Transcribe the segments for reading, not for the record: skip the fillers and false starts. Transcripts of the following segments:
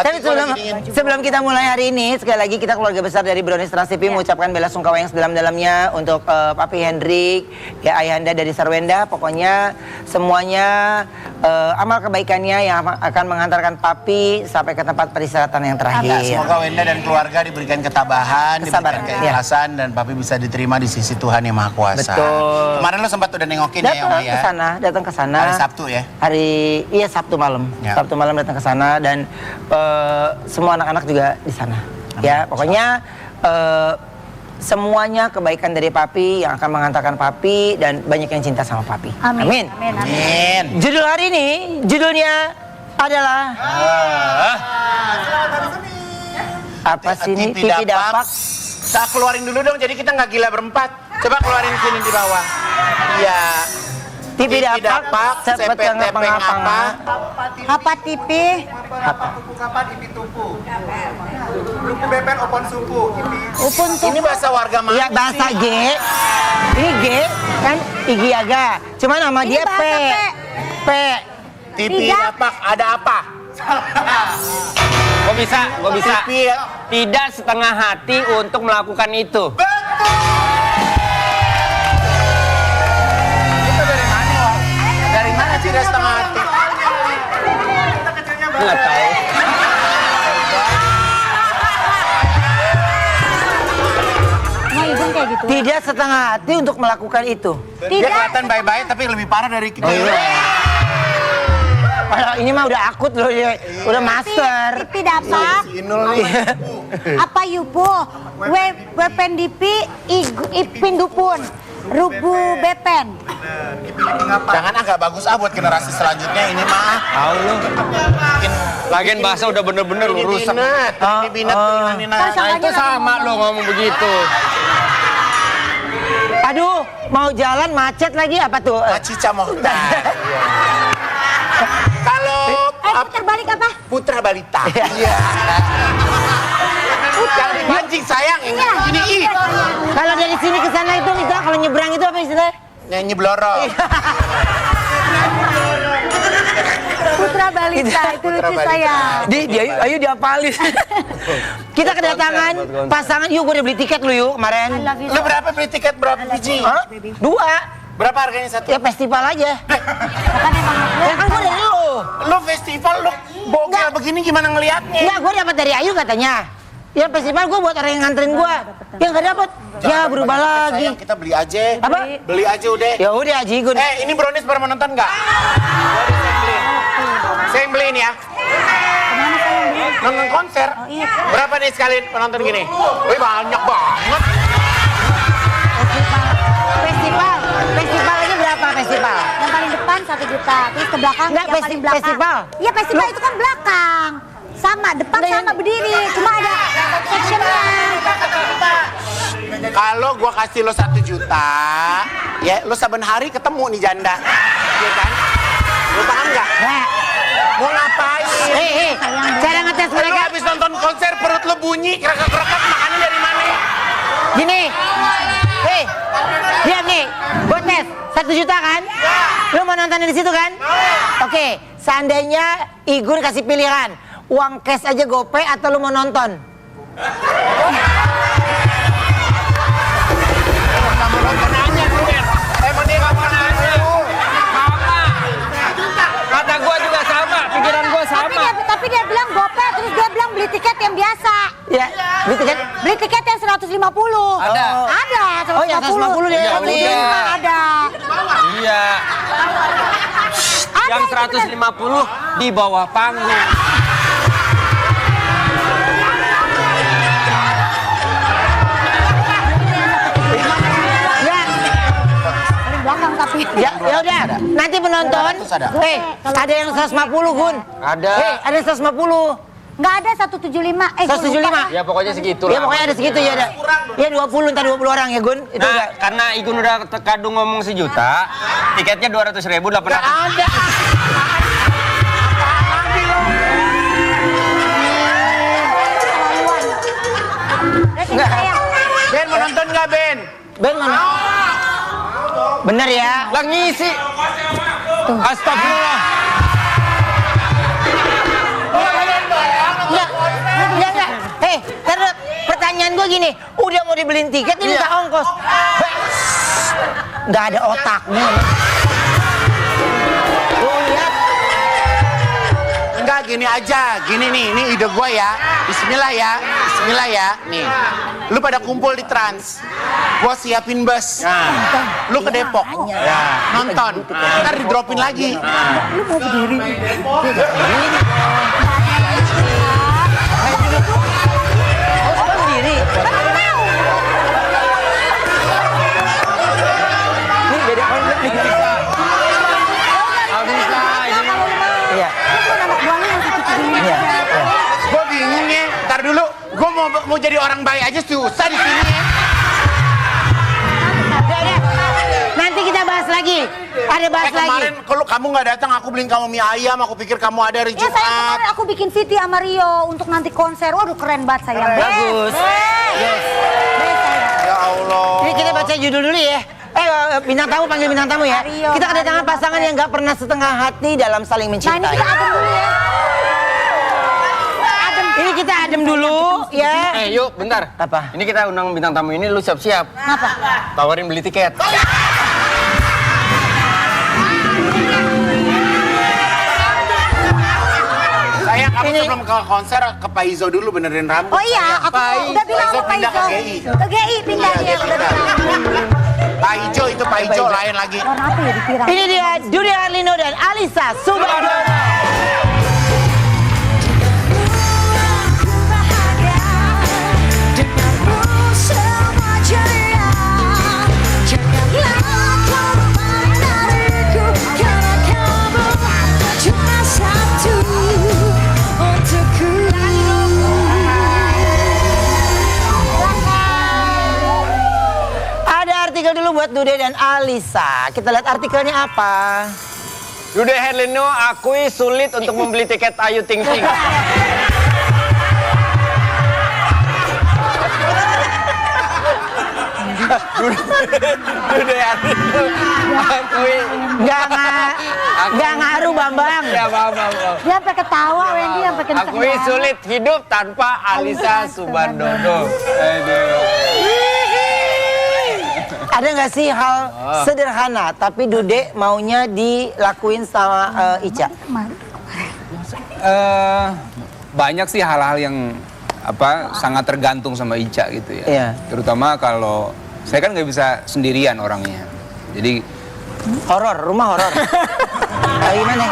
Tapi sebelum kita mulai hari ini, sekali lagi kita keluarga besar dari Brownies Trans TV mengucapkan bela sungkawa yang sedalam-dalamnya untuk Papi Hendrik, ya ayahanda dari Sarwenda. Pokoknya semuanya amal kebaikannya yang akan mengantarkan Papi sampai ke tempat peristirahatan yang terakhir. Semoga Wenda dan keluarga diberikan ketabahan, diberikan keikhlasan, dan Papi bisa diterima di sisi Tuhan yang Maha Kuasa. Betul. Kemarin lo sempat udah nengokin ya, Oma ya? Datang ke sana. Hari Sabtu ya? Iya Sabtu malam. Ya. Sabtu malam datang ke sana dan semua anak-anak juga di sana. Amin. Ya, pokoknya semuanya kebaikan dari Papi yang akan mengantarkan Papi dan banyak yang cinta sama Papi. Amin. Judul hari ini, judulnya adalah apa sih ini? TV Dapak. Kita keluarin dulu dong, jadi kita nggak gila berempat. Coba keluarin sini di bawah. Iya. TV Dapak, sepet apa? Apa TV? Kapan ipi tupu? Lupu bepen opon suku. Upun Ini bahasa warga mana? Iya, bahasa G. Ini G kan Igiaga. Cuma nama Ini dia P. bahasa P. TV Tidak. Dapak, ada apa? Gue bisa. TV Tidak setengah hati untuk melakukan itu. itu dari mana, Wak? Dari mana tidak setengah hati? Nggak tahu. Nah, ibu kayak gitu. Tidak setengah hati untuk melakukan itu. Dia kelihatan baik-baik tapi lebih parah dari kita. Padahal ini mah udah akut loh, dia udah master. TV Dapak. Si Inul nih. Apa yupo? Wepen dipi ipin dupun. Rubu bepen. Jangan agak bagus buat generasi selanjutnya ini mah. Tahu lu. Lagian bahasa udah bener-bener lu rusak. Ini binat. Nah itu sama lo ngomong begitu. Aduh, mau jalan macet lagi apa tuh? Macica Mohtar. Kalau Putar balik apa? Putra Balita. Iya. Yang dipancing sayang ini. Ini ih. Kalau dari sini ke sana itu kalau nyebrang itu apa istilahnya? Nyanyi bloro. Putra balita itu Putra lucu balita. saya. Ayo diapalin. Kita kedatangan pasangan. Yuk, gue udah beli tiket lu yuk kemarin. Lu berapa beli tiket berapa biji? Hah? 2. Berapa harganya satu? Ya festival aja. Ya kan gue dari lu. Lu festival lu bogel begini gimana ngelihatnya? Enggak, gue dapat dari Ayu katanya. Ya festival gue buat orang yang nganterin gue. Ya nggak dapat. Ya berubah lagi. Sayang, kita beli aja. Apa? Beli aja udah. Ya udah Haji Gun. Ini Brownies pernah menonton nggak? Saya yang beliin ya. Nonton konser. Berapa nih sekali penonton gini? Wih banyak banget. Festival aja berapa festival? Yang paling depan 1 juta, terus ke belakang Enggak, yang paling belakang. festival. Iya festival itu kan belakang. Sama, depan sama berdiri, cuma ada sectionnya. Kalau gua kasih lo 1 juta, ya lo saben hari ketemu nih janda, ya kan? Lo paham nggak? Nah, Mau ngapain? cara ngetes Lo mereka habis nonton konser perut lo bunyi, kerekak-kerekak makannya dari mana? gini. Diam nih, gue tes 1 juta kan? Lu mau nonton di situ kan? Oke, seandainya Igun kasih pilihan, uang cash aja GoPay atau lu mau nonton? Emang dia nggak mau nanya. Kata gua juga sama, pikiran gua sama. Tapi dia bilang GoPay, terus dia bilang beli tiket yang biasa. Ya, gitu kan? Beli tiket yang 150. Ada. Ada, 150. Oh, yang 150 dia Iya, beli. udah. Ada. Iya. Ada Yang itu bener. 150 di bawah panggung. Ya, Paling belakang tapi. ya udah. Nanti penonton, 200 ada. ada yang 150 Gun. Ada. Ada yang 150. Nggak ada 175. 175. Ya pokoknya segitu Ya lah. pokoknya ada segitu ya ada. Ya 20 entar 20 orang ya Gun. Itu Nah, enggak. karena Igun udah kadung ngomong 1 juta, tiketnya 200.000 800. Ada. Enggak. Ben mau nonton nggak Ben? Ben mana? Bener ya. Lah ngisi. Astagfirullah. gini, udah mau dibeliin tiket, ini minta ongkos. Nggak ada otaknya. Lu lihat. Enggak, gini aja. Gini nih, ini ide gue ya. Bismillah ya. Bismillah ya. Nih. Lu pada kumpul di Trans. Gua siapin bus. Lu ke Depok. Nonton. Ntar di-dropin lagi. Lu mau berdiri? Sendiri. Ini beda konsep nih. Alisa, ini Iya. Iya. Gue bingung ya. Ntar dulu. Gue mau jadi orang baik aja susah di sini ya. Nanti kita bahas lagi. Ada bahas lagi. Kemarin kalau kamu nggak datang, aku beliin kamu mie ayam. Aku pikir kamu ada hari Ya saya Jumat. kemarin aku bikin VT sama Rio untuk nanti konser. Waduh keren banget sayang. Bagus. Yes. Ya Allah. Ini kita baca judul dulu ya. Bintang tamu, panggil bintang tamu ya. Mario, Kita kedatangan Mario, pasangan yang nggak pernah setengah hati dalam saling Nah ini mencintai. kita adem dulu ya. Ini kita adem dulu ya. yuk bentar. Apa? Ini kita undang bintang tamu ini, lu siap-siap. Kenapa? Tawarin beli tiket. Sayang, kamu sebelum ke konser ke Pak Izo dulu benerin rambut. Oh iya, aku udah bilang Izo sama Pak pindah Izo. ke GI. Ke GI pindah dia. Udah bilang. Pak Ijo itu Pak Ijo lain lagi. Warna apa ya dipirang? Ini dia Dude Harlino dan Alisa Subandoro. Ada artikel dulu buat Dude dan Alisa. Kita lihat artikelnya apa. Dude Herlino akui sulit untuk membeli tiket Ayu Ting Ting. Dude Herlino akui. Nggak ngaruh Bambang. Ya, maaf. Dia sampai ketawa, Wendy sampai kenceng. Akui sulit hidup tanpa Alisa Subandoro. Aduh. Ada nggak sih hal sederhana tapi Dude maunya dilakuin sama Ica? Banyak sih hal-hal yang sangat tergantung sama Ica gitu ya. Iya. Terutama kalau saya kan nggak bisa sendirian orangnya. Jadi Rumah horor. Gimana?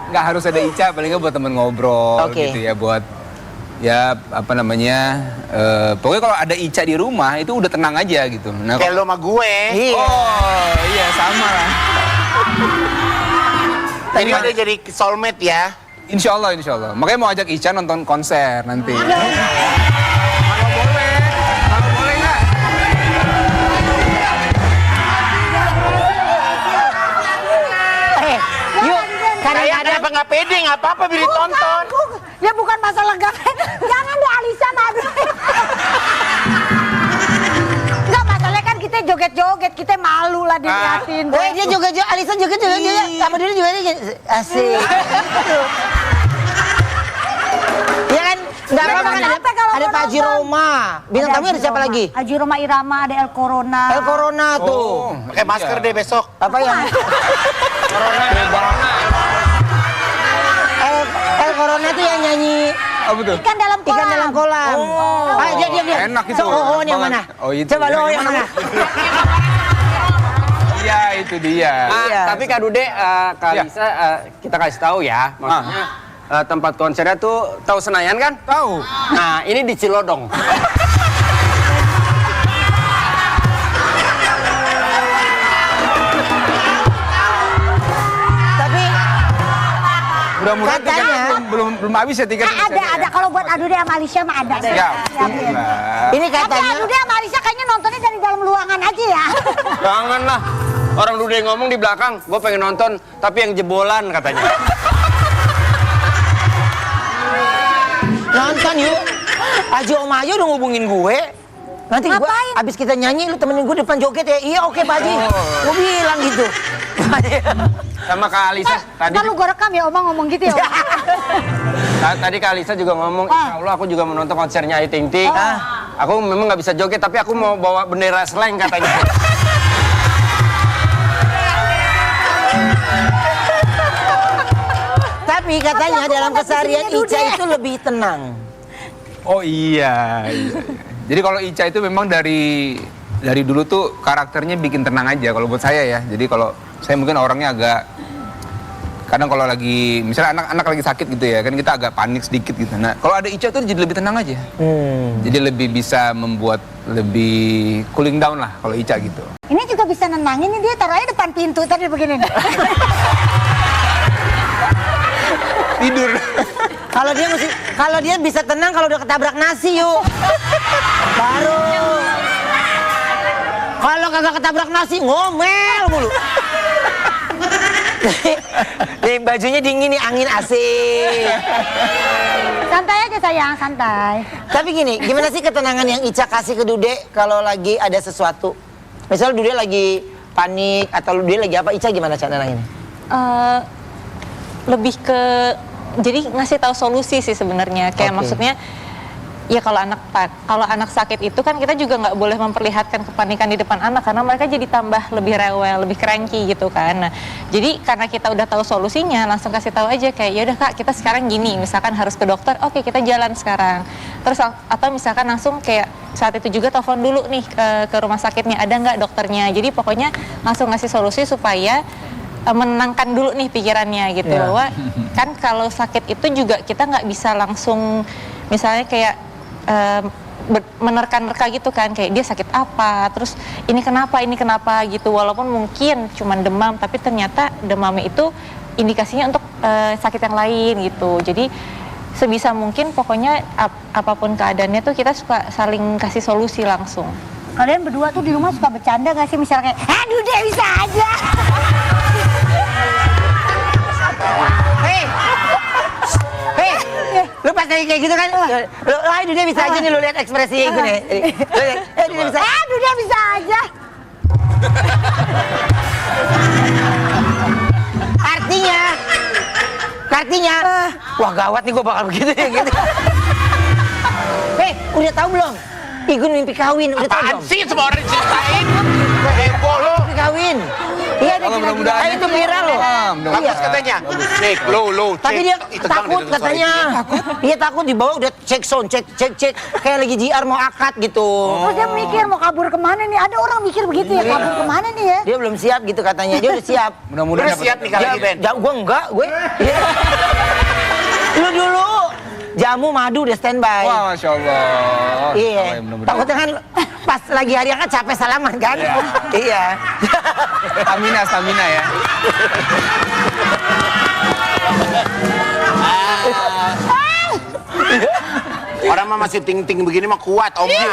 nggak harus ada Ica, paling nggak buat temen ngobrol Oke. gitu ya, buat ya pokoknya kalau ada Ica di rumah itu udah tenang aja gitu. Nah, Kayak lo sama gue. Iya. oh iya sama lah. Jadi udah jadi soulmate ya. Insya Allah. Makanya mau ajak Ica nonton konser nanti. Kalau boleh nggak? Yuk, Saya kadang-kadang kenapa nggak pede, nggak apa-apa beli tonton. Ya bukan masalah gak. Jangan deh Alisa madu. Enggak masalahnya kan kita joget-joget, kita malu lah diliatin. dia juga Alisa juga. Sama dulu juga asik. Ya kan, nggak apa-apa kan Kenapa kalau ada mau Pak Haji nonton? Roma. Bintang tamu ada siapa lagi? Haji Roma Irama, ada El Corona. El Corona tuh. Pakai masker deh besok. Apa yang? El Corona tuh yang nyanyi Apa tuh? Ikan dalam kolam. ikan dalam kolam. Ayo dia. Enak itu. Oh, yang mana? Oh, itu. Coba lo yang mana? Iya, itu dia. Iya. Tapi Kak Dude, Kak Alisa, kita kasih tahu ya. Maksudnya tempat konsernya tuh tahu Senayan kan? Tahu. Nah, ini di Cilodong. Tapi Mudah-mudahan Katanya- tiketnya belum habis ya tiketnya. Ada. Kalau buat Adude sama Alicia mah ada. Siap. ini Tapi katanya Adude sama Alicia kayaknya nontonnya dari dalam ruangan aja ya. Jangan lah. Orang Dude ngomong di belakang, gue pengen nonton, tapi yang jebolan katanya. nonton yuk. Haji Om Ayo udah ngubungin gue. Nanti gue Ngapain? abis kita nyanyi lu temenin gue depan joget ya. Iya oke Pak Haji. Gue bilang gitu. Sama Kak Alisa tadi. Ntar lu gue rekam ya Omang ngomong gitu ya. Tadi Kak Alisa juga ngomong, insya Allah aku juga mau nonton konsernya Ayu Ting Ting. Aku memang nggak bisa joget, tapi aku mau bawa bendera slang katanya. Tapi katanya dalam keseharian Ica itu lebih tenang. Oh iya. Jadi kalau Ica itu memang dari dulu tuh karakternya bikin tenang aja kalau buat saya ya. Jadi kalau saya mungkin orangnya agak kadang kalau lagi misalnya anak-anak lagi sakit gitu ya kan kita agak panik sedikit gitu. Nah kalau ada Ica tuh jadi lebih tenang aja. Jadi lebih bisa membuat lebih cooling down lah kalau Ica gitu. Ini juga bisa nenangin nih, dia taruh aja depan pintu tadi begini nih. Tidur. Kalau dia bisa tenang kalau udah ketabrak nasi yuk. Baru. Kalau kagak ketabrak nasi ngomel mulu. Nih bajunya dingin nih, angin asik. Santai aja sayang, santai. Tapi gini, gimana sih ketenangan yang Ica kasih ke Dude kalau lagi ada sesuatu? Misal Dude lagi panik atau Dude lagi apa, Ica gimana cara nenanginnya? Lebih ke jadi ngasih tahu solusi sih sebenarnya. Kayak maksudnya ya kalau anak sakit itu kan kita juga nggak boleh memperlihatkan kepanikan di depan anak karena mereka jadi tambah lebih rewel, lebih cranky gitu kan. Nah, jadi karena kita udah tahu solusinya, langsung kasih tahu aja kayak ya udah Kak, kita sekarang gini, misalkan harus ke dokter, oke kita jalan sekarang. Terus atau misalkan langsung kayak saat itu juga telepon dulu nih ke rumah sakitnya, ada nggak dokternya. Jadi pokoknya langsung ngasih solusi supaya menenangkan dulu nih pikirannya gitu. Bahwa kan kalau sakit itu juga kita nggak bisa langsung misalnya kayak menerka-nerka gitu kan, kayak dia sakit apa, terus ini kenapa gitu, walaupun mungkin cuman demam tapi ternyata demamnya itu indikasinya untuk sakit yang lain gitu. Jadi sebisa mungkin pokoknya apapun keadaannya tuh kita suka saling kasih solusi langsung. Kalian berdua tuh di rumah suka bercanda gak sih, misalnya kayak aduh dia bisa aja. Hei, lu pas kayak gitu kan, lu dia bisa aja nih, lu lihat ekspresinya itu nih. Dia bisa. Aduh dia bisa aja. Artinya, wah gawat nih gue bakal begitu ya gitu. Hei, udah tahu belum? Igun mimpi kawin, udah tahu belum? Apaan sih semua orang ceritain? Heboh lo. Mimpi kawin. Iya, dia mudah-mudahan itu viral loh. Bagus katanya. Cek, lo, cek. Tapi dia Itu kan takut dengar suara katanya. Iya takut dibawa udah cek sound, cek. Kayak lagi JR mau akad gitu. Terus dia mikir mau kabur kemana nih, ada orang mikir begitu ya, kabur kemana nih ya. Dia belum siap gitu katanya, dia udah siap. Mudah-mudahan Udah siap nih kali ini, Ben. Gue enggak, gue. Lu dulu jamu madu udah standby. Wah, Masya Allah. Iya. Mudah-mudahan. Takutnya kan pas lagi hari akad capek salaman kan? Iya. Stamina ya. Orang mah masih ting-ting begini mah kuat, Om Jin.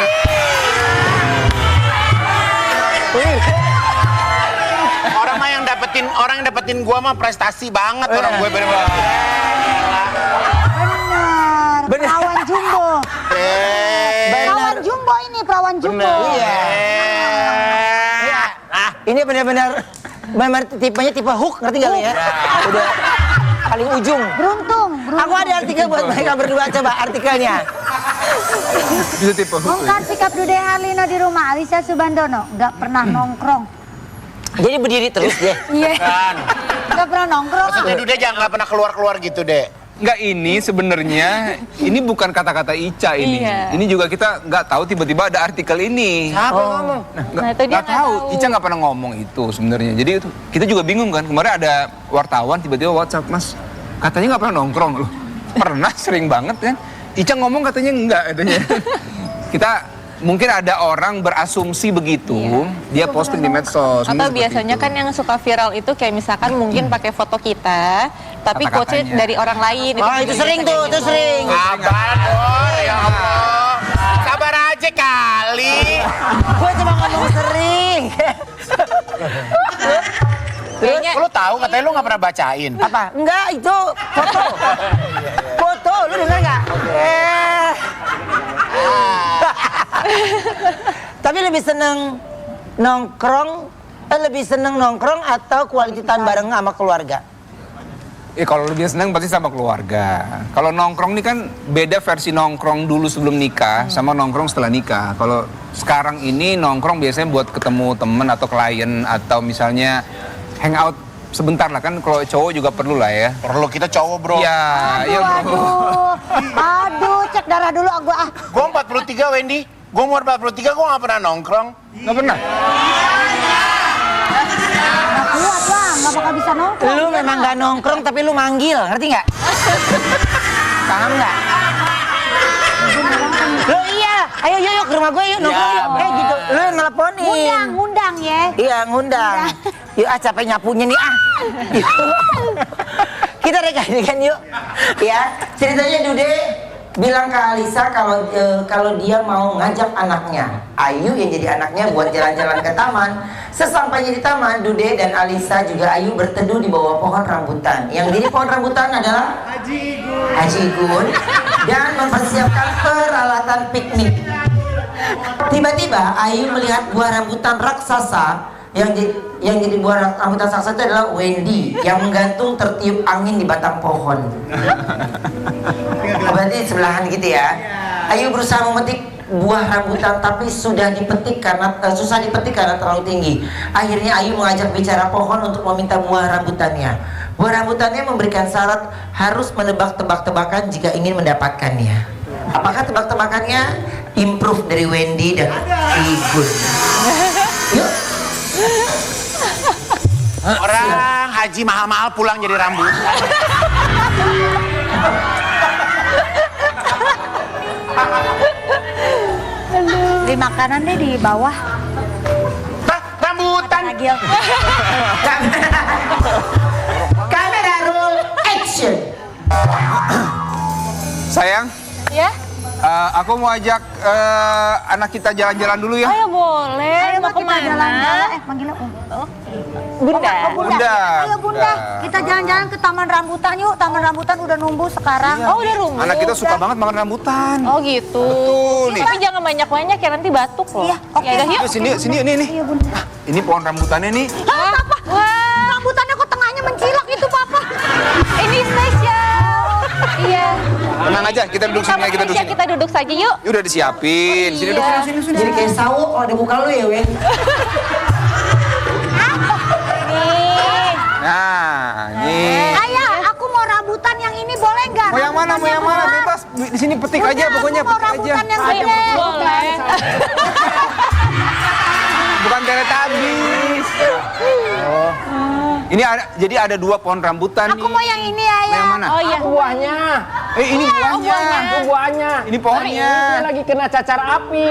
Orang yang dapetin gua mah prestasi banget orang gue bener-bener. Bener. Perawan jumbo. Perawan jumbo ini, perawan jumbo. Iya. Ini benar-benar tipenya tipe hook, ngerti gak lu ya? Udah paling ujung. Beruntung. Aku ada artikel buat mereka berdua, coba artikelnya. Bisa tipe hook. Bongkar sikap Dude Harlino di rumah, Alisa Subandono nggak pernah nongkrong. Jadi berdiri terus deh. Iya. Kan. Nggak pernah nongkrong. Maksudnya Dude jangan nggak pernah keluar-keluar gitu deh. Enggak, ini sebenarnya ini bukan kata-kata Ica ini. Iya. Ini juga kita nggak tahu tiba-tiba ada artikel ini. Siapa yang ngomong? Nah, itu dia Nggak tahu. Ica nggak pernah ngomong itu sebenarnya. Jadi itu kita juga bingung kan. Kemarin ada wartawan tiba-tiba WhatsApp, Mas, katanya nggak pernah nongkrong loh. Pernah, sering banget kan. Ica ngomong katanya enggak katanya. Kita mungkin ada orang berasumsi begitu, dia posting di medsos. Atau biasanya kan yang suka viral itu kayak misalkan mungkin pakai foto kita, tapi quotes Kata-katanya. dari orang lain. Itu sering tuh, itu sering. Sabar, Bor, ya Allah. Sabar aja kali. Gue cuma ngomong sering. Kayaknya Lu tahu katanya lu nggak pernah bacain. Apa? Enggak, itu foto. Foto, lu denger nggak? Tapi lebih seneng nongkrong atau quality time bareng sama keluarga? Kalau lebih senang pasti sama keluarga. Kalau nongkrong nih kan beda versi nongkrong dulu sebelum nikah sama nongkrong setelah nikah. Kalau sekarang ini nongkrong biasanya buat ketemu temen atau klien atau misalnya hangout sebentar lah kan. Kalau cowok juga perlu lah ya. Perlu, kita cowok bro. Iya, iya bro. Aduh, cek darah dulu gua ah. Gue 43 Wendy. Gue umur 43 gue gak pernah nongkrong. Nggak pernah? Kuat bang, gak bakal bisa nongkrong. Lu memang gak nongkrong tapi lu manggil, ngerti nggak? Paham nggak? Lu iya, ayo yuk ke rumah gue yuk nongkrong yuk. Gitu, lu ngeleponin. Ngundang ya. Iya ngundang. Yuk capek nyapunya nih Yuk. Kita rekan yuk. Ya, ceritanya Dude bilang ke Alisa kalau dia mau ngajak anaknya Ayu yang jadi anaknya buat jalan-jalan ke taman. Sesampainya di taman, Dude dan Alisa juga Ayu berteduh di bawah pohon rambutan. Yang di pohon rambutan adalah Haji Igun dan mempersiapkan peralatan piknik. Tiba-tiba Ayu melihat buah rambutan raksasa yang jadi buah rambutan raksasa itu adalah Wendy yang menggantung tertiup angin di batang pohon. Berarti sebelahan gitu ya. Ayu berusaha memetik buah rambutan tapi susah dipetik karena terlalu tinggi. Akhirnya Ayu mengajak bicara pohon untuk meminta buah rambutannya. Buah rambutannya memberikan syarat harus menebak tebak-tebakan jika ingin mendapatkannya. Apakah tebak-tebakannya? Improve dari Wendy dan Igun. Yuk. Orang haji mahal-mahal pulang jadi rambut. Di makanan deh di bawah. Rambutan. Nagil. Kamera roll action. Sayang, Ya? aku mau ajak anak kita jalan-jalan dulu ya. Oh ya boleh. Ayo Mau kita kemana? jalan-jalan. Manggilnya Bunda. Bunda. Ayo Bunda, kita jalan-jalan ke Taman Rambutan yuk. Taman Rambutan udah numbuh sekarang. Oh udah rumah. Anak kita suka banget makan rambutan. Oh gitu. Betul nih. Tapi jangan banyak-banyak ya nanti batuk loh. Iya, oke. Ya udah yuk. Yuk, sini nih. Iya Bunda. Ini pohon rambutannya nih. Hah, Papa? Wah, Rambutannya kok tengahnya mencilak itu Papa? ini spesial. Iya. Tenang aja, kita duduk sini ya, kita duduk sini. Kita duduk saja yuk. Ya udah disiapin. Sini duduk Iya. sini. Jadi kayak sawo kalau di muka lu ya, Wen. Nih. Nah, nih. Ayah, aku mau rambutan yang ini boleh nggak? Mau yang mana? Mau yang mana? Bebas. Di sini petik aja pokoknya, Aku mau petik aja. rambutan yang Boleh. ini. Boleh. Bukan Teletubbies. Oh. Ini jadi ada 2 pohon rambutan nih. Aku mau yang ini ayah. Yang mana? Oh iya. Buahnya. Ini buahnya. Buahnya. Ini pohonnya. Ini lagi kena cacar api.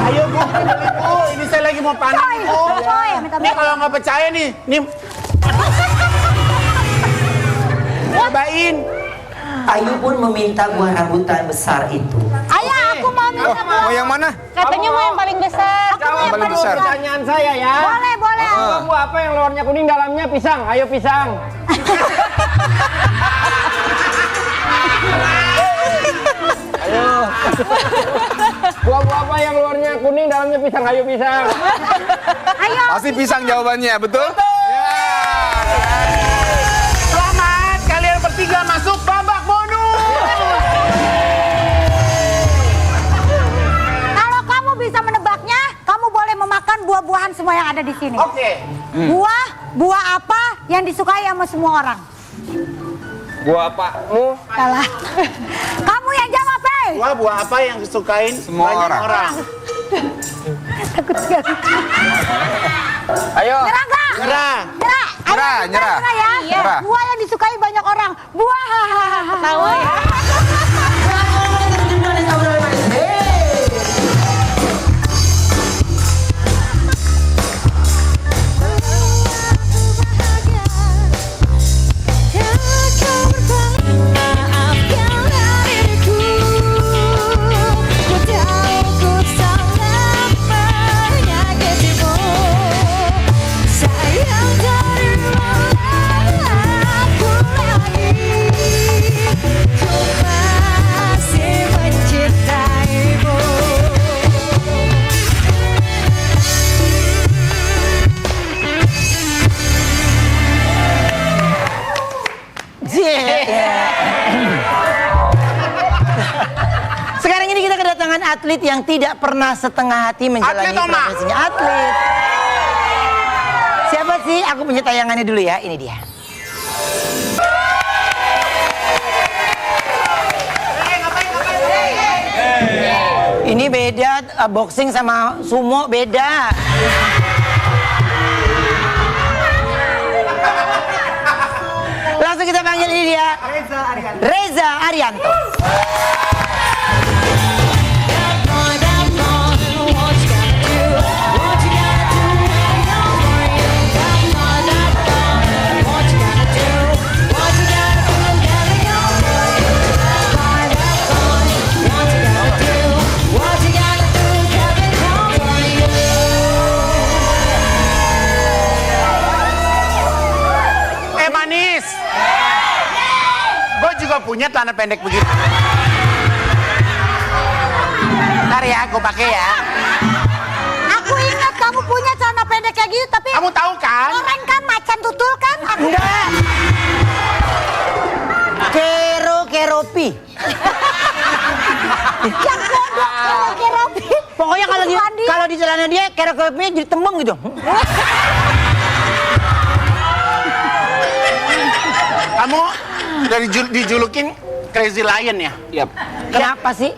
Ayo bu, ini saya lagi mau panen. Coy, minta Ini kalau nggak percaya nih, cobain. Ayu pun meminta buah rambutan besar itu. Ayah, aku mau minta buah. Mau yang mana? Katanya mau yang paling besar. Aku mau yang paling paling besar. besar. Pertanyaan saya ya. Boleh, boleh. Buah apa yang luarnya kuning, dalamnya pisang? Ayo pisang. Ayo. Buah apa yang luarnya kuning, dalamnya pisang? Ayo pisang. Ayo. Pasti pisang jawabannya, betul? Selamat, kalian bertiga masuk babak bonus. Kalau kamu bisa menebaknya, kamu boleh memakan buah-buahan semua yang ada di sini. Oke. Buah apa yang disukai sama semua orang? Buah apamu? Salah. Kamu yang jawab, Hei. Buah apa yang disukain Semua banyak orang. Takut sekali. Ayo. Nyerah nggak? Nyerah. Nyerah. Nyerah, Ayo, nyerah. ya. Nyerah. Buah yang disukai banyak orang. Buah. Tahu ya? Sayang, Sekarang ini kita kedatangan atlet yang tidak pernah setengah hati menjalani Atlet, Oma. profesinya. Atlet. Siapa sih? Aku punya tayangannya dulu ya. Ini dia. Ini beda, boxing sama sumo beda. Langsung kita panggil ini dia. Reza Arianto. Manis. Gue juga punya celana pendek begitu. Ntar ya, gue pakai ya. Aku ingat kamu punya celana pendek kayak gitu, tapi Kamu tahu kan? orang kan macan tutul kan? Aku Enggak. Keropi. yang kodok keropi. Pokoknya kalau di celana dia keropinya jadi tembem gitu. Kamu dari dijulukin Crazy Lion ya? Yap. Kenapa sih?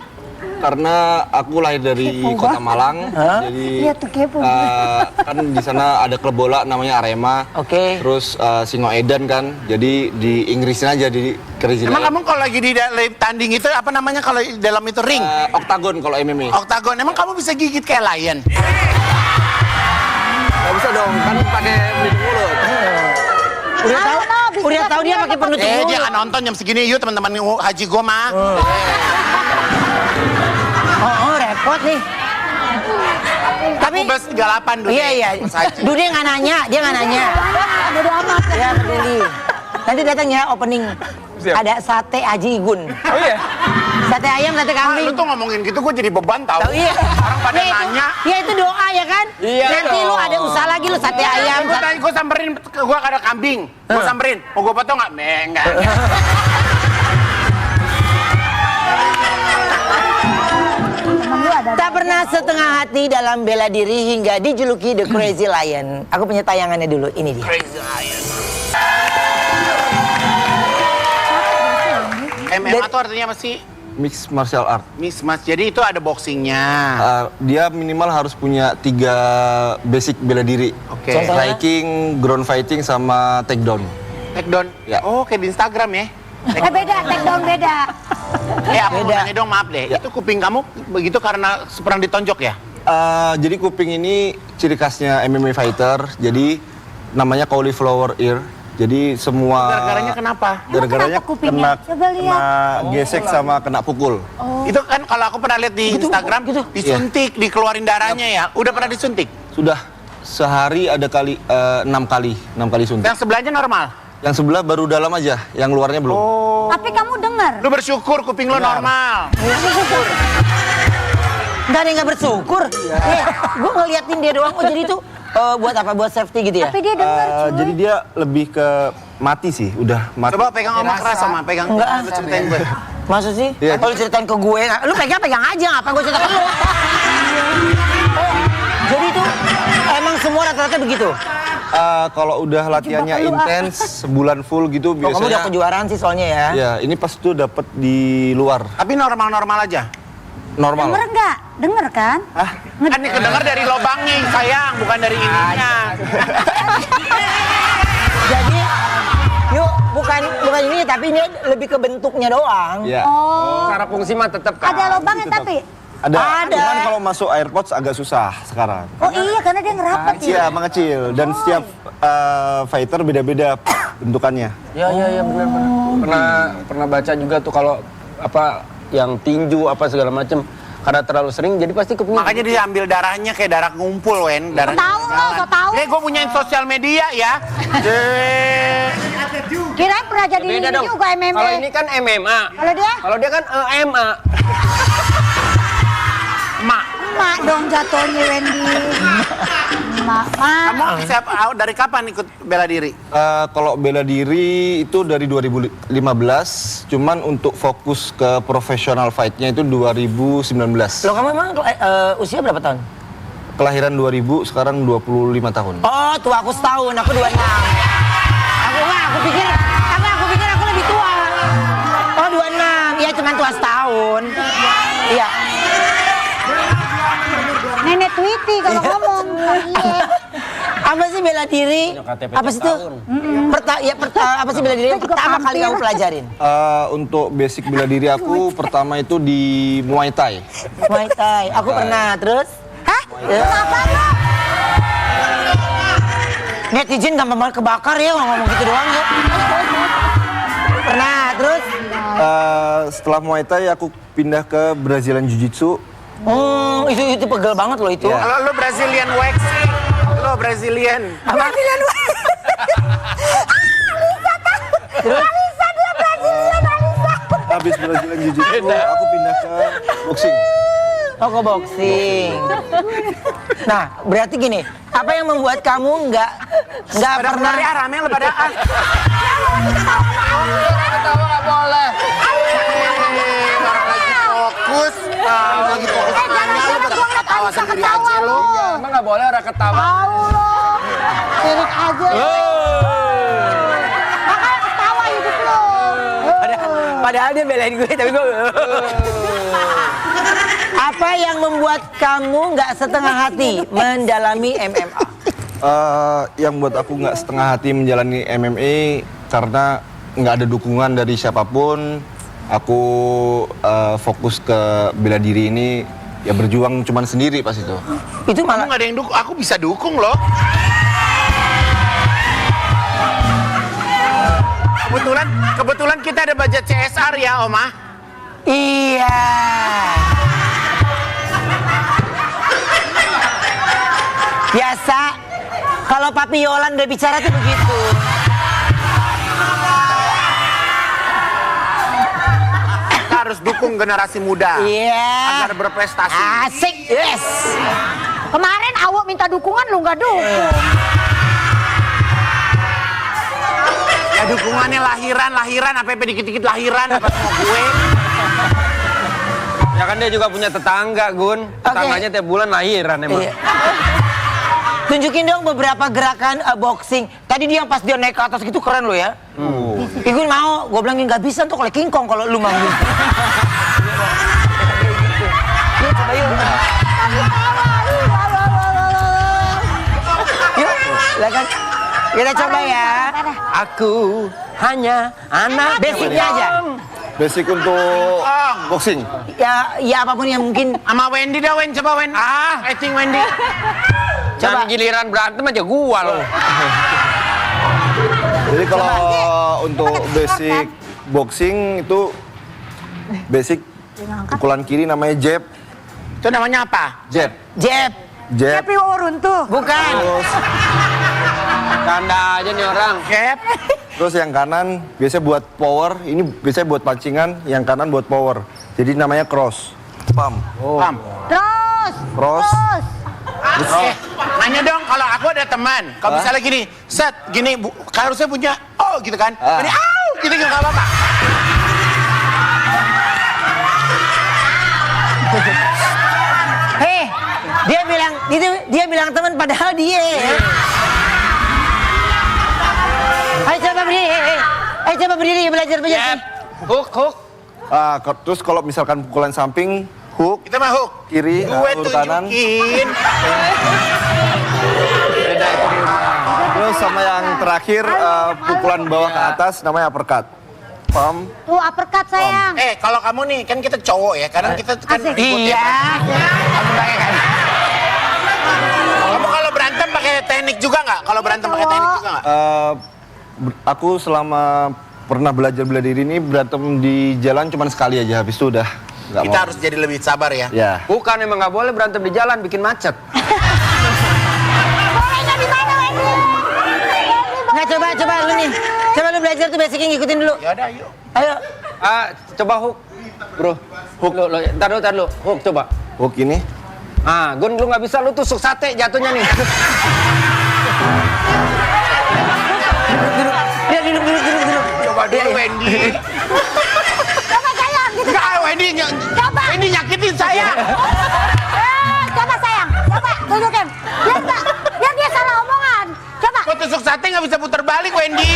Karena aku lahir dari Kota Malang, jadi Iya tuh kepo. kan di sana ada klub bola namanya Arema. Oke. Terus Singoedan kan, jadi di Inggrisin aja di Crazy Emang Lion. kamu kalau lagi di tanding itu apa namanya kalau di dalam itu ring? Oktagon kalau MMA. Oktagon. Emang kamu bisa gigit kayak lion? Gak bisa dong, kan pakai pelindung mulut. Udah tahu dia pakai penutup mulut. Dia kan nonton jam segini, yuk teman-teman haji gua mah. Oh, repot nih. Tapi Aku bus 38 dulu. iya. Dulu dia nggak nanya. Bodo amat. Ya peduli. Nanti datang ya opening. Siap. Ada sate Haji Igun. Oh iya. Sate ayam, sate Ah, kambing. lu tuh ngomongin gitu gue jadi beban tau. Tahu iya. Orang pada Ya, itu- nanya. Ya itu doa ya kan? Iya Nanti lu dong. ada usaha lagi lu sate ayam. Gue samperin, gue ada kambing. Gue samperin, mau gue potong nggak? Enggak. Tak pernah setengah hati dalam bela diri hingga dijuluki The Crazy Lion. Aku punya tayangannya dulu, ini dia. MMA itu artinya apa sih? Mixed martial art. Mix mas. Jadi itu ada boxingnya. Dia minimal harus punya 3 basic bela diri. Oke. Contohnya? Striking, ground fighting, sama takedown. Takedown. Ya. Oh, kayak di Instagram ya. Beda, take down beda. Aku mau Beda. nanya dong, maaf deh. Ya. Itu kuping kamu begitu karena pernah ditonjok ya? Jadi kuping ini ciri khasnya MMA fighter. Jadi namanya cauliflower ear. Jadi semua Gara-garanya kenapa? gara-garanya Kenapa kupingnya? Coba lihat. gesek sama kena pukul. Itu kan kalau aku pernah lihat di Instagram, disuntik, dikeluarin darahnya ya. Udah pernah disuntik? Sudah sehari ada 6 kali suntik. Yang sebelahnya normal? Yang sebelah baru dalam aja, yang luarnya belum. Tapi kamu dengar. Lu bersyukur kuping lu normal. Nggak ada yang nggak bersyukur. Gue ngeliatin dia doang. Oh jadi itu buat apa? Buat safety gitu ya? Tapi dia dengar. Jadi dia lebih ke mati sih, udah mati. Coba pegang omong keras sama, pegang. Enggak, Lu ceritain gue. Maksud sih? Iya. Kalau lu ceritain ke gue, lu pegang aja. Apa gue cerita ke lu? Jadi itu emang semua rata-rata begitu? Kalau udah latihannya intens, sebulan full gitu Oh, kamu udah biasanya. kejuaraan sih soalnya ya? Ya, ini pas tuh dapat di luar. Tapi normal-normal aja. Normal. Denger nggak? Denger kan? Kan ini kedenger dari lobangnya, sayang, bukan dari ininya. Jadi, yuk bukan ini tapi ini lebih ke bentuknya doang. Ya. Oh, Cara fungsi mah tetap kan. ada lubangnya tapi. Ada. Ada. Cuman kalau masuk AirPods agak susah sekarang. Oh iya, karena dia ngerapat ya. Iya, mengecil dan setiap fighter beda-beda bentukannya. Ya benar. pernah baca juga tuh kalau apa yang tinju apa segala macam karena terlalu sering jadi pasti kupingnya. Makanya dia ambil darahnya kayak darah ngumpul, Wen. Darah Tahu lo, so tahu. gue punyain sosial media ya. Kirain pernah jadi Beda ini dong. juga MMA. Kalau ini kan MMA. Kalau dia kan EMA. Mak. emak dong jatuhnya Wendy. Kamu dari kapan ikut bela diri? Kalau bela diri itu dari 2015, cuman untuk fokus ke profesional fight-nya itu 2019. Lo kamu emang usia berapa tahun? Kelahiran 2000, sekarang 25 tahun. Oh, tua aku setahun, aku 26. Aku pikir aku lebih tua. Oh, 26. Iya, cuma tua setahun. Iya. Nenek Tweety kalau ngomong. Apa sih bela diri? Apa sih itu? Apa sih bela diri yang pertama kali kamu pelajarin? Untuk basic bela diri aku pertama itu di Muay Thai. Muay Thai. Aku pernah, terus? Hah? Kenapa lo? Netizen gampang banget kebakar ya, ngomong gitu doang ya. Pernah, terus? Setelah Muay Thai aku pindah ke Brazilian Jiu-Jitsu. Itu pegel banget loh itu. Iya. Kalau lo Brazilian waxing, lo Brazilian. Brazilian Alisa dia Brazilian, Alisa. Habis Brazilian Jiu-Jitsu aku pindah ke boxing. Oh, ke boxing. Nah, berarti gini, apa yang membuat kamu nggak pernah rame lo pada Ketawa nggak boleh. Orang lagi fokus, lagi fokus nanya lo pada ketawa sendiri aja lo. Emang nggak boleh orang ketawa. Allah. Sirik aja. Makanya ketawa hidup lo. Padahal dia belain gue, tapi gue. Apa yang membuat kamu nggak setengah hati mendalami MMA? Yang buat aku nggak setengah hati menjalani MMA karena nggak ada dukungan dari siapapun. Aku fokus ke bela diri ini, ya berjuang cuman sendiri pas itu. Itu Kamu malah nggak ada yang dukung, aku bisa dukung loh. Kebetulan kita ada budget CSR ya, Oma. iya. Biasa kalau Papi Yolan udah bicara tuh begitu. Kita harus dukung generasi muda Iya. agar berprestasi. Asik, yes. Kemarin Awok minta dukungan lu nggak dukung. Ya dukungannya lahiran, apa dikit-dikit lahiran, apa sama gue. Ya kan dia juga punya tetangga, Gun. Tetangganya tiap bulan lahiran emang. Iya. Tunjukin dong beberapa gerakan boxing. Tadi dia pas dia naik ke atas gitu keren lo ya. Gue mau, gue bilangin nggak bisa tuh kalau King Kong kalau lu manggil. Yuk coba yuk. Yuk, silakan. Kita coba ya. Aku hanya anak Basicnya aja. Basic untuk boxing. Ya apapun yang mungkin. Sama Wendy dah, coba Wendy. I think Wendy. Coba giliran berantem aja gua loh. Jadi kalau untuk basic boxing itu basic pukulan kiri namanya jab. Itu namanya apa? Jab. Jab. Jab. Tapi runtuh. Bukan. Terus, Canda aja nih orang. Jab. terus yang kanan biasanya buat power, ini biasanya buat pancingan, yang kanan buat power. Jadi namanya cross. Pump. Pam. Terus. Cross. Nanya dong, kalau aku ada teman, kalau misalnya gini, set, gini, harusnya punya, oh gitu kan, ini, gitu nggak apa-apa. Hei, dia bilang teman padahal dia. Ayo coba berdiri, ayo coba berdiri belajar. Hook. Terus kalau misalkan pukulan samping, hook. Kita mah hook. Kiri, Gue urut kanan. tunjukin. Beda itu di rumah. Terus sama yang terakhir pukulan bawah ke atas namanya uppercut. Pump. Tuh uppercut sayang. Kalau kamu nih, kan kita cowok ya, kadang kita kan Asik. ribut ya. Iya. Kamu pakai kan? Kamu kalau berantem pakai teknik juga nggak? Kalau berantem pakai teknik juga nggak? Aku selama pernah belajar bela diri ini berantem di jalan cuma sekali aja, habis itu udah nggak Kita mau. harus jadi lebih sabar ya. Ya. Bukan, emang nggak boleh berantem di jalan, bikin macet. Bolehnya di mana Wendy? Nggak coba lu nih. Coba lu belajar tuh basicnya ngikutin dulu. Ya udah, yuk. Ayo. Coba hook, bro. Hook, lo, ntar dulu. Hook, coba. Hook ini. Ah, Gun, lu nggak bisa, lu tusuk sate jatuhnya nih. Duduk. Coba dulu Wendy. Coba sayang gitu. Enggak, Wendy, Coba. Wendy nyakitin saya. Coba sayang, coba tunjukin. Biar dia salah omongan. Coba. Kok tusuk sate nggak bisa putar balik, Wendy?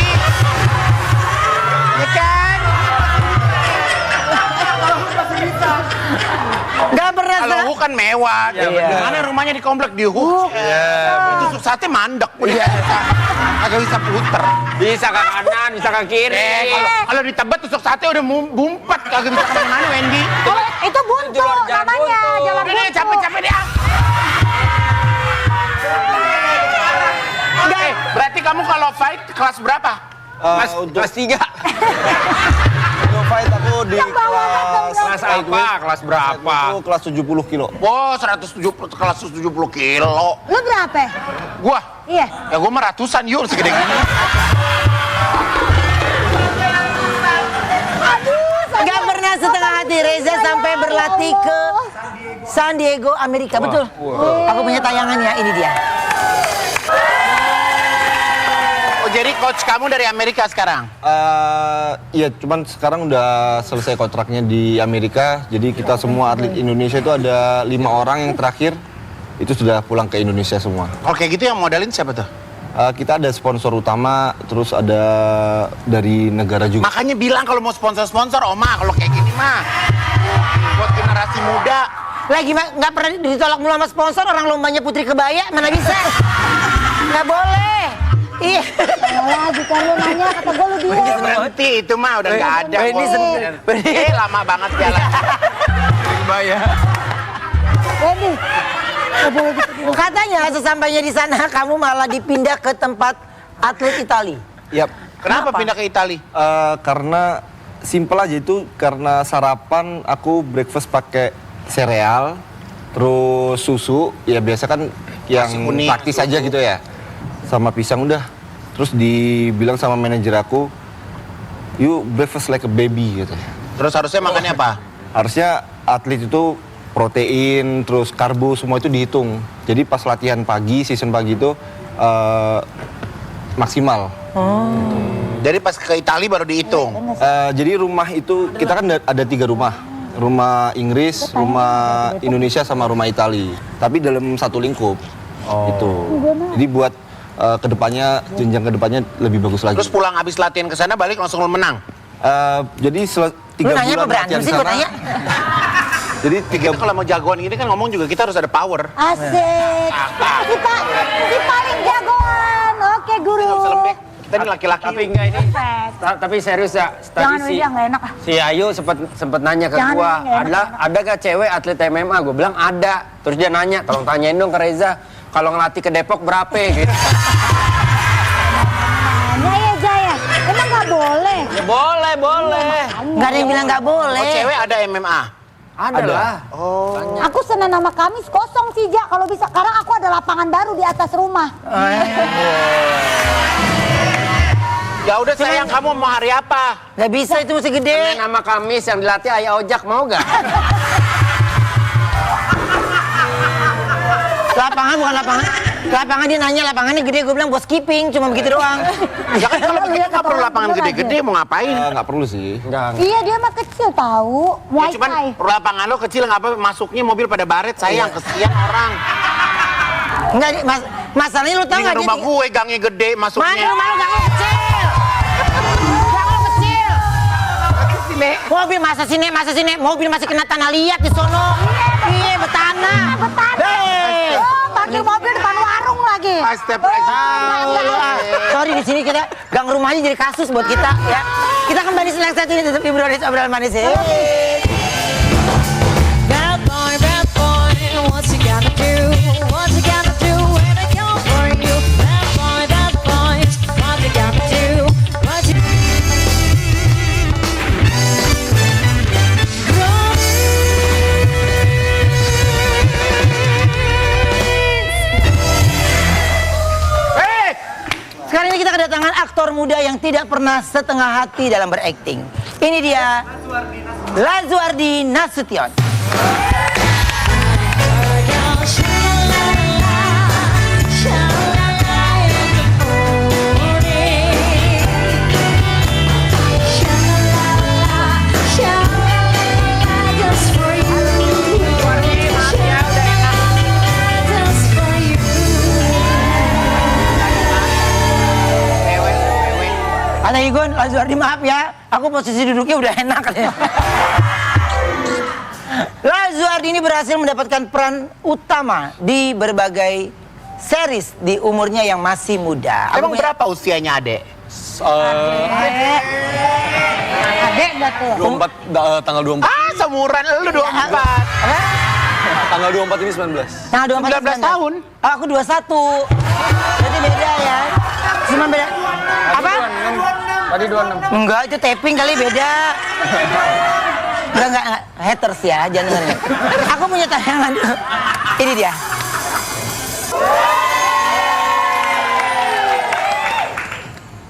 Ya kan? Gak pernah Kalau Hu kan mewah. Iya. Mana rumahnya di komplek di Hu? Tusuk sate mandek. Agak bisa puter. Bisa ke kanan, bisa ke kiri. Kalau di Tebet tusuk sate udah bumpat. Agak bisa kemana-mana, Wendy. Oh, itu buntu Jalan namanya, buntu. jalan Udah deh, buntu. capek-capek deh. Berarti kamu kalau fight kelas berapa? Kelas 3. Untuk fight aku di Kelas apa? Kelas berapa? itu kelas 70 kilo. Wow, 170 kilo. Lu berapa? Gua? Iya. Ya gua mah ratusan yuk segede gini. Gak pernah setengah hati Reza sampai berlatih ke San Diego, Amerika. Betul. Aku punya tayangannya, ini dia. Oh, jadi coach kamu dari Amerika sekarang? Iya, cuman sekarang udah selesai kontraknya di Amerika. Jadi kita semua atlet Indonesia itu ada 5 orang yang terakhir itu sudah pulang ke Indonesia semua. Kalau kayak gitu yang modalin siapa tuh? Kita ada sponsor utama, terus ada dari negara juga. Makanya bilang kalau mau sponsor-sponsor, Oma, kalau kayak gini mah buat generasi muda. Lagi nggak pernah ditolak mulu sama sponsor, orang lombanya Putri Kebaya, mana bisa? Nggak boleh. Iya. Lagi kan lu nanya kata gue lu dia. Berhenti itu mah udah nggak ada. Wendy kok. Lama banget jalan. Wendy. Katanya sesampainya di sana kamu malah dipindah ke tempat atlet Itali. Yap. Kenapa pindah ke Itali? Karena simpel aja itu, karena sarapan aku breakfast pakai sereal, terus susu, ya biasa kan yang Nasi kuning, praktis aja gitu ya, sama pisang udah. Terus dibilang sama manajer aku, you breakfast like a baby gitu. Terus harusnya makannya apa? Harusnya atlet itu protein, terus karbo semua itu dihitung. Jadi pas latihan pagi, season pagi itu maksimal. Jadi pas ke Itali baru dihitung. Jadi rumah itu kita kan ada 3 rumah. Rumah Inggris, rumah Indonesia, sama rumah Itali. Tapi dalam satu lingkup. Itu. Jadi buat kedepannya, jenjang kedepannya lebih bagus lagi. Terus pulang habis latihan ke sana balik langsung menang. Jadi 3 Lu nanya apa bulan berantem latihan sih, gue sana. tanya. Jadi Kita kalau mau jagoan gini kan ngomong juga kita harus ada power. Asik. Kita si paling jagoan. Oke, guru. Nggak bisa lembek. Kita ini laki-laki. Tapi enggak ini. Tapi serius ya, Jangan tadi Wendy, nggak enak. si Ayu sempet nanya ke Jangan, gua, nggak enak. ada gak cewek atlet MMA? Gua bilang ada. Terus dia nanya, tolong tanyain dong ke Reza, kalau ngelatih ke Depok berapa gitu. Hanya ya Jaya. Emang nggak boleh. Ya boleh, boleh. Nggak ada yang bilang nggak boleh. Oh, cewek ada MMA. Ada lah. Aku Senin sama Kamis kosong sih, Ja. Kalau bisa, karena aku ada lapangan baru di atas rumah. Ya udah sayang, kamu mau hari apa? Nggak bisa, itu masih gede. Senin sama Kamis yang dilatih Ayah Ojak, mau gak? Lapangan bukan lapangan. Lapangan dia nanya lapangannya gede, gue bilang buat skipping, cuma begitu doang. Ya kan kalau begitu nggak perlu lapangan gede-gede, mau ngapain? nggak perlu sih. Enggak. Iya, dia mah kecil tahu. Ya, Muay cuman Thai. lapangan lo kecil nggak apa, masuknya mobil pada baret, sayang kesian orang. Enggak, masalahnya lu tau Ini nggak rumah gue gangnya gede Mana masuknya. rumah lu gang lu kecil? Gang lu kecil. Mobil masa sini, mobil masih kena tanah liat di sono. Iya, betanah. Hei. Oh, parkir mobil depan warung lagi. Astagfirullahaladzim. Sorry, di sini kita gang rumahnya jadi kasus buat kita ya. Kita kembali selang satu ini tetap di Brownies obrolan manis. Bad boy, what you gonna do? What you gonna do when I come for you? Bad boy, what you gonna do? What you Sekarang ini kita kedatangan aktor muda yang tidak pernah setengah hati dalam berakting. Ini dia Lazuardi Nasution. Lazuardi maaf ya, aku posisi duduknya udah enak ya. Lazuardi ini berhasil mendapatkan peran utama di berbagai series di umurnya yang masih muda. Emang berapa usianya adek? Adek dah tuh. 24, tanggal 24. Ah, seumuran lu 24. Tanggal 24 ini 19. Tanggal 19 tahun. Oh, aku 21. Berarti beda ya. Cuma beda. Apa? Tadi 26. Enggak, itu taping kali beda. Enggak, haters ya, jangan dengerin. Aku punya tayangan. Ini dia.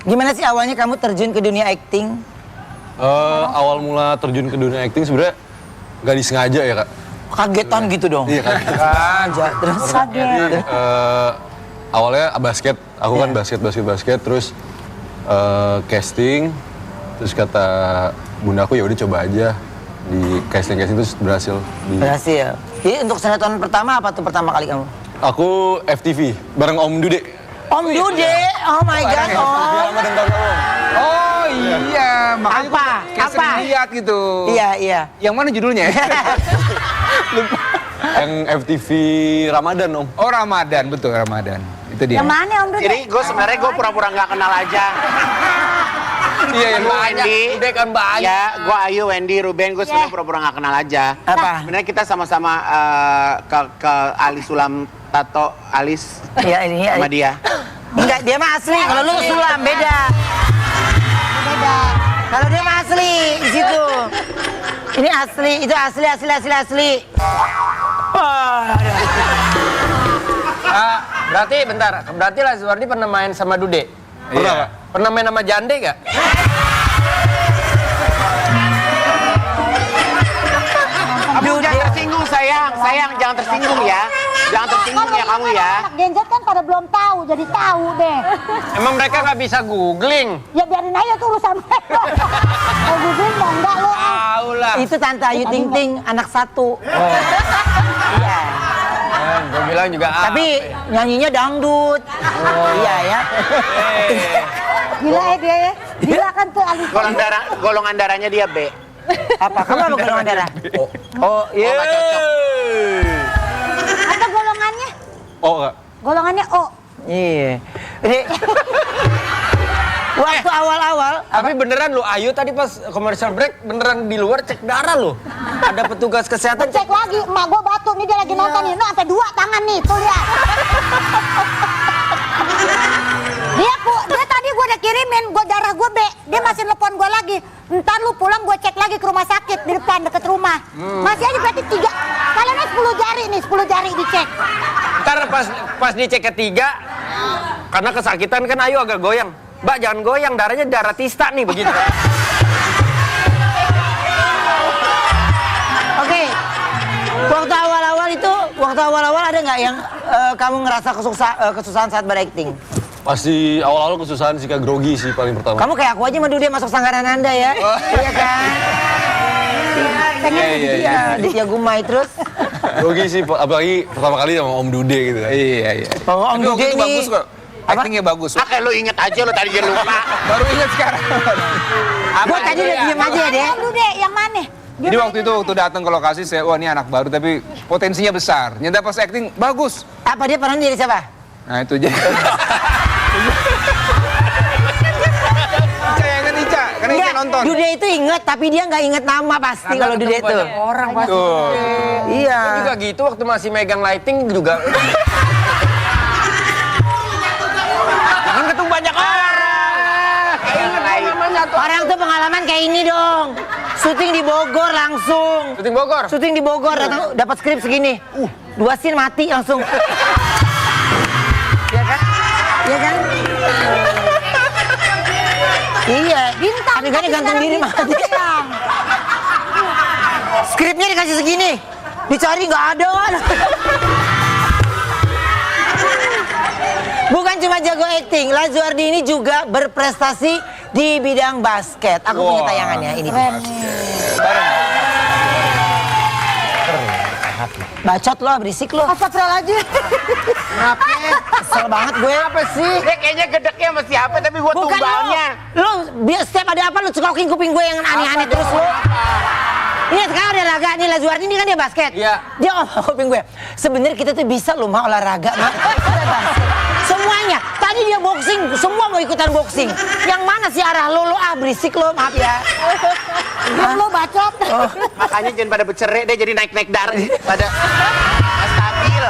Gimana sih awalnya kamu terjun ke dunia acting? Awal mula terjun ke dunia acting sebenarnya nggak disengaja ya, Kak. Kagetan gitu dong. Iya, Kak. Aja terus. Jadi, awalnya basket, aku kan basket, terus casting, terus kata bunda aku ya udah coba aja di casting terus berhasil. Berhasil. Jadi untuk sinetron pertama apa tuh pertama kali kamu? Aku FTV bareng Om Dude. Om Dude, oh my god, Om. Ramadan tahun lalu. Oh iya, makanya Apa? kayak Apa? sering lihat gitu. Iya. Yang mana judulnya? Yang FTV Ramadan, Om. Oh Ramadan, betul Ramadan. Itu dia. Yang mana Om Dude? Jadi gue sebenarnya gue pura-pura nggak kenal aja. Iya, yang Lu banyak. Wendy, Udah kan banyak. Ya, gue Ayu, Wendy, Ruben, gue sebenarnya pura-pura nggak kenal aja. Apa? Sebenarnya kita sama-sama ke Alis Sulam Tato Alis Iya ini. sama dia. Enggak, dia mah asli. Kalau lu sulam beda. Beda. Kalau dia mah asli di situ. Ini asli, itu asli. Wah, Berarti bentar, berarti Lazuardi pernah main sama Dude? Iya. Pernah main sama Jande gak? Kamu jangan tersinggung sayang, jangan tersinggung ya. Jangan tersinggung ya kamu ya. Anak Gen Z kan pada belum tahu, jadi tahu deh. Emang mereka gak bisa googling? Ya biarin aja tuh urusan mereka. Kalau googling mah enggak lo. Tahu lah. itu Tante Ayu Ting Ting, anak satu. Iya. Gue bilang juga Tapi nyanyinya dangdut. Iya ya. Gila ya dia ya. Gila kan tuh Alif. Golongan darahnya dia B. Apa? Kamu apa golongan darah? Oh, iya. nggak cocok. Apa golongannya? Oh, enggak. Golongannya O. Iya. Jadi waktu awal-awal Tapi beneran lu, Ayu tadi pas commercial break beneran di luar cek darah lu. Ada petugas kesehatan Cek lagi, emak gua batuk nih dia lagi nonton nih, sampai 2 tangan nih, tuh lihat. Dia tadi gua udah kirimin, darah gua B, dia masih nelfon gua lagi. Ntar lu pulang gua cek lagi ke rumah sakit di depan deket rumah. Masih aja berarti 3, kalian 10 jari nih, 10 jari dicek. Ntar pas dicek ketiga, karena kesakitan kan Ayu agak goyang. Mbak jangan goyang, darahnya darah tista nih begitu. Oke. Waktu awal-awal ada nggak yang kamu ngerasa kesusahan saat berakting? Pasti awal-awal kesusahan sih, Kak, grogi sih paling pertama. Kamu kayak aku aja mah dulu dia masuk sanggaran Anda ya. Iya kan? Iya, Ditya Gumai terus. Grogi sih, apalagi pertama kali sama Om Dude gitu. Iya. Oh, Om Tapi waktu Dude itu nih. bagus kok. Actingnya bagus. Ah kayak lu inget aja lu tadi dia lupa. Baru ingat sekarang. Gua tadi udah diem aja deh. Om Dude, yang mana? Jadi waktu itu waktu datang ke lokasi saya, wah ini anak baru tapi potensinya besar. Nyata pas acting bagus. Apa dia pernah jadi siapa? Nah itu jadi. Ica yang inget Ica, karena Ica nonton. Dude itu inget tapi dia nggak inget nama pasti kalau Dude itu. Orang pasti. Tuh. Iya. Dia juga gitu waktu masih megang lighting juga. Jangan ketemu banyak orang. Orang tuh pengalaman kayak ini dong. Syuting di Bogor langsung. Syuting Bogor. Syuting di Bogor datang dapat skrip segini. 2 scene mati langsung. Iya kan? Iya kan? Iya, Bintang. adegannya gantung diri mati. Skripnya dikasih segini. Dicari nggak ada kan? Bukan cuma jago acting, Lazuardi ini juga berprestasi di bidang basket. Aku punya tayangannya ini. Bacot lo, berisik lo. Astagfirullahaladzim. Kesel banget gue. Apa sih? Dia kayaknya gedeknya sama siapa tapi gua Bukan tumbalnya. lu biar setiap ada apa lu cekokin kuping gue yang aneh-aneh terus lu. Ini sekarang ada laga nih Lazuardi ini kan dia basket. Iya. Dia kuping gue. Sebenarnya kita tuh bisa loh mah olahraga mah. Semuanya. Tadi dia boxing, semua mau ikutan boxing. Yang mana sih arah lu berisik lo, maaf ya. Lo bacot. Makanya jangan pada bercerai deh jadi naik-naik darah pada nggak stabil.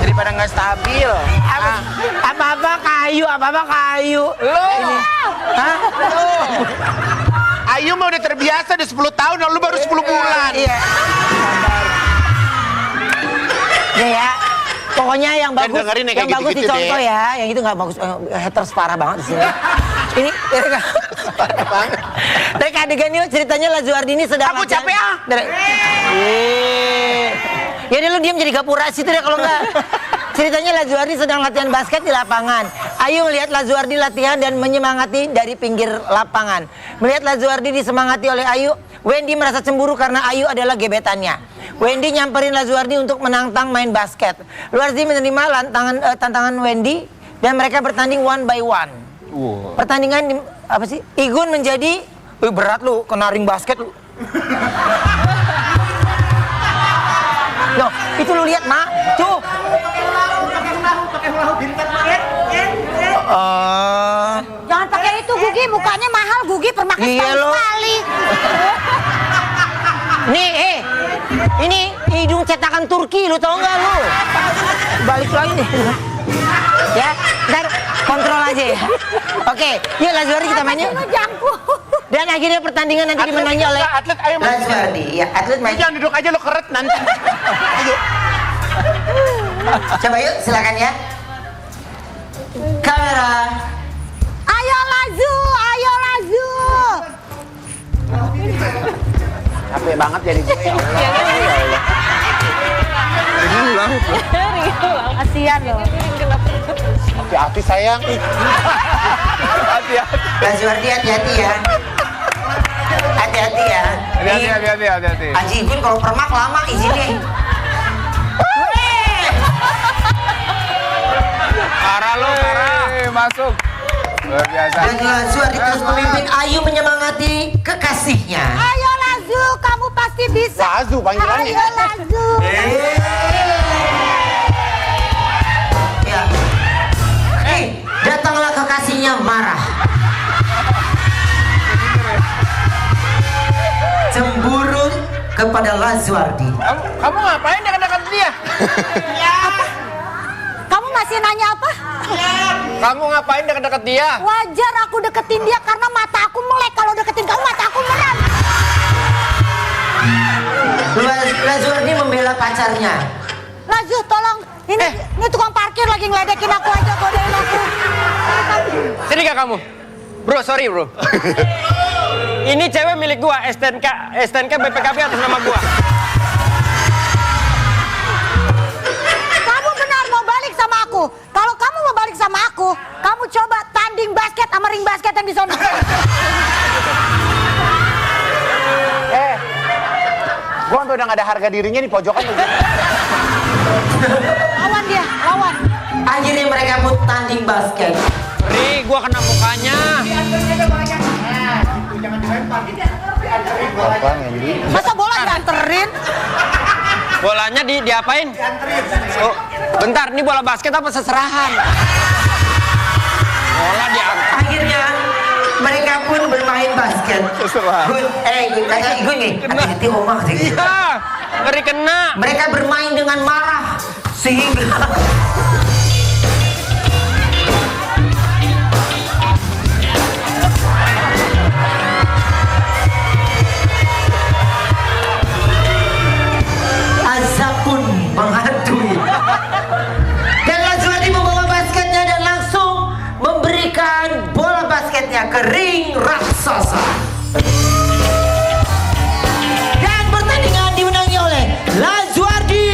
Daripada nggak stabil. Apa-apa kayu. Lo. Hah? Ayu mah udah terbiasa udah 10 tahun, lu baru 10 bulan. Iya. Ya. Pokoknya yang Dan bagus, dengerin ya, yang kayak bagus gitu-gitu dicontoh deh. ya. Yang itu nggak bagus. Haters parah banget di sini. Ini Parah banget. mereka adegan ini ceritanya Lazuardi ini sedang Aku capek ah. Ya udah lu diam jadi gapura situ deh kalau enggak. Ceritanya Lazuardi sedang latihan basket di lapangan. Ayu melihat Lazuardi latihan dan menyemangati dari pinggir lapangan. Melihat Lazuardi disemangati oleh Ayu, Wendy merasa cemburu karena Ayu adalah gebetannya. Wendy nyamperin Lazuardi untuk menantang main basket. Lazuardi menerima tantangan Wendy dan mereka bertanding one by one. Pertandingan apa sih? Igun menjadi berat lu, kena ring basket lu. Loh, itu lu lihat, Mak. Tuh. Jangan pakai itu Gugi, mukanya mahal Gugi, permakas Iya, lo. sekali. Nih, ini hidung cetakan Turki, lu tau nggak lu? Balik lagi nih. Ya, ntar kontrol aja ya. Oke, yuk Lazuardi kita main yuk. Lu jangkuk. Dan akhirnya pertandingan nanti dimenangi oleh Atlet ayo main. Lazuardi. Ya, atlet main. Jangan duduk aja lo keret nanti. Ayo. Coba yuk, silakan ya. Kamera. Ayo Lazu. Capek banget jadi gue ya Allah. Kasihan loh. Hati-hati sayang. Lazuardi hati-hati ya. Hati-hati ya. Hati-hati. Haji Igun kalau permak lama izinnya. Parah. Masuk. Luar biasa. Dan Lazuardi terus memimpin Ayu menyemangati kekasihnya. Ayo Lazu, kamu pasti bisa. Lazu panggilannya. Ayo Lazu. Ya. Datanglah kekasihnya marah. Cemburu kepada Lazuardi. Kamu ngapain dekat-dekat dia? Kamu masih nanya apa? Kamu ngapain deket-deket dia? Wajar aku deketin dia karena mata aku melek. Kalau deketin kamu mata aku merem. Lazuardi membela pacarnya. Lazu tolong. Ini tukang parkir lagi ngeledekin aku aja, godain aku. Sini gak kamu? Bro, sorry bro. Ini cewek milik gua, STNK BPKB atas nama gua. Kamu benar mau balik sama aku. Kalau kamu mau balik sama aku, kamu coba tanding basket sama ring basket yang di sana. Gua sampai udah gak ada harga dirinya di pojokan tuh. Lawan dia, lawan. Akhirnya mereka pun tanding basket. Ri, gua kena mukanya. Masa bola dianterin? Bolanya diapain? Oh, bentar, ini bola basket apa seserahan? Bola diangkat. Akhirnya mereka pun bermain basket. Igun nih. Hati-hati omah sih. Iya, ngeri kena. Mereka bermain dengan marah sehingga azab pun menghantui. Dan Lazuardi membawa basketnya dan langsung memberikan bola basketnya ke ring raksasa. Dan pertandingan dimenangi oleh Lazuardi.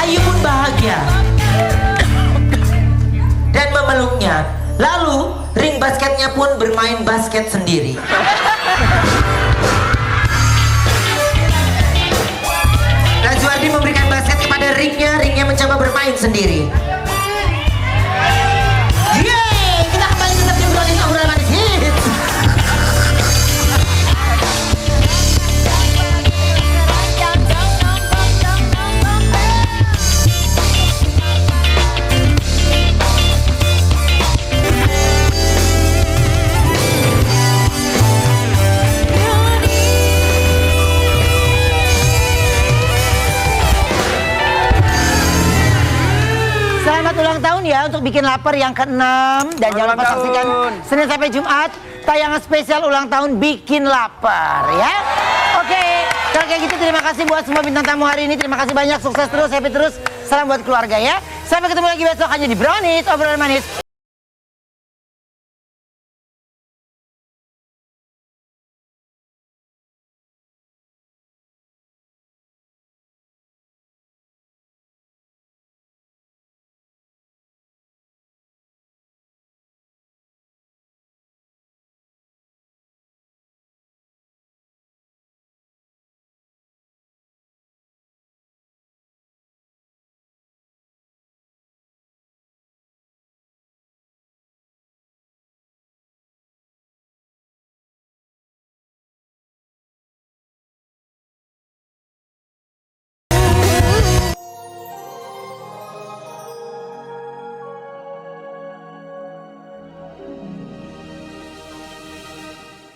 Ayu pun bahagia dan memeluknya. Lalu ring basketnya pun bermain basket sendiri. Lazuardi memberikan basket kepada ringnya mencoba bermain sendiri. Yeay, kita kembali tetap di Brownies Obrolan Manis Hits. Selamat ulang tahun ya untuk Bikin Lapar yang ke-6. Dan jangan lupa saksikan Senin sampai Jumat tayangan spesial ulang tahun Bikin Lapar ya. Oke, kalau kayak gitu terima kasih buat semua bintang tamu hari ini. Terima kasih banyak, sukses terus, happy terus. Salam buat keluarga ya. Sampai ketemu lagi besok hanya di Brownies Obrolan Manis.